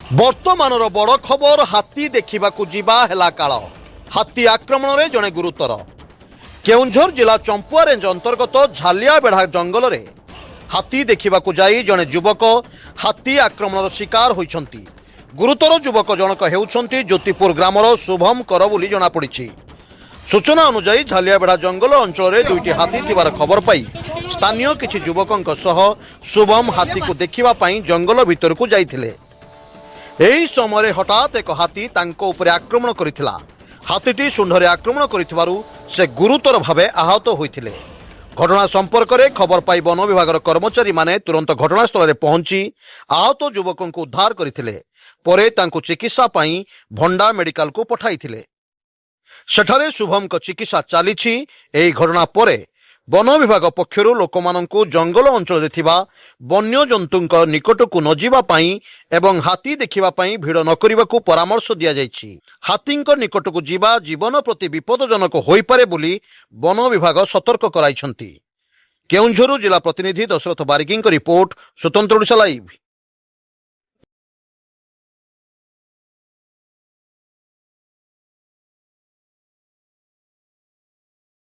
ବର୍ତ୍ତମାନର ବଡ଼ ଖବର ହାତୀ ଦେଖିବାକୁ ଯିବା ହେଲା କାଳ। ହାତୀ ଆକ୍ରମଣରେ ଜଣେ ଗୁରୁତର। କେଉଁଝର ଜିଲ୍ଲା ଚମ୍ପୁଆ ରେଞ୍ଜ ଅନ୍ତର୍ଗତ ଝାଲିଆବେଢ଼ା ଜଙ୍ଗଲରେ ହାତୀ ଦେଖିବାକୁ ଯାଇ ଜଣେ ଯୁବକ ହାତୀ ଆକ୍ରମଣର ଶିକାର ହୋଇଛନ୍ତି। ଗୁରୁତର ଯୁବକ ଜଣକ ହେଉଛନ୍ତି ଜ୍ୟୋତିପୁର ଗ୍ରାମର ଶୁଭମ କର ବୋଲି ଜଣାପଡ଼ିଛି। ସୂଚନା ଅନୁଯାୟୀ ଝାଲିଆବେଢ଼ା ଜଙ୍ଗଲ ଅଞ୍ଚଳରେ ଦୁଇଟି ହାତୀ ଥିବାର ଖବର ପାଇ ସ୍ଥାନୀୟ କିଛି ଯୁବକଙ୍କ ସହ ଶୁଭମ ହାତୀକୁ ଦେଖିବା ପାଇଁ ଜଙ୍ଗଲ ଭିତରକୁ ଯାଇଥିଲେ। ଏହି ସମୟରେ ହଠାତ୍ ଏକ ହାତୀ ତାଙ୍କ ଉପରେ ଆକ୍ରମଣ କରିଥିଲା। ହାତୀଟି ଶୁଣ୍ଢରେ ଆକ୍ରମଣ କରିଥିବାରୁ ସେ ଗୁରୁତର ଭାବେ ଆହତ ହୋଇଥିଲେ। ଘଟଣା ସମ୍ପର୍କରେ ଖବର ପାଇ ବନ ବିଭାଗର କର୍ମଚାରୀମାନେ ତୁରନ୍ତ ଘଟଣାସ୍ଥଳରେ ପହଞ୍ଚି ଆହତ ଯୁବକଙ୍କୁ ଉଦ୍ଧାର କରିଥିଲେ। ପରେ ତାଙ୍କୁ ଚିକିତ୍ସା ପାଇଁ ଭଣ୍ଡା ମେଡିକାଲକୁ ପଠାଇଥିଲେ। ସେଠାରେ ଶୁଭମଙ୍କ ଚିକିତ୍ସା ଚାଲିଛି। ଏହି ଘଟଣା ପରେ ବନ ବିଭାଗ ପକ୍ଷରୁ ଲୋକମାନଙ୍କୁ ଜଙ୍ଗଲ ଅଞ୍ଚଳରେ ଥିବା ବନ୍ୟଜନ୍ତୁଙ୍କ ନିକଟକୁ ନ ଯିବା ପାଇଁ ଏବଂ ହାତୀ ଦେଖିବା ପାଇଁ ଭିଡ଼ ନ କରିବାକୁ ପରାମର୍ଶ ଦିଆଯାଇଛି। ହାତୀଙ୍କ ନିକଟକୁ ଯିବା ଜୀବନ ପ୍ରତି ବିପଦଜନକ ହୋଇପାରେ ବୋଲି ବନ ବିଭାଗ ସତର୍କ କରାଇଛନ୍ତି। କେଉଁଝରରୁ ଜିଲ୍ଲା ପ୍ରତିନିଧି ଦଶରଥ ବାରିକଙ୍କ ରିପୋର୍ଟ, ସ୍ୱତନ୍ତ୍ର ଓଡ଼ିଶା ଲାଇଭ୍।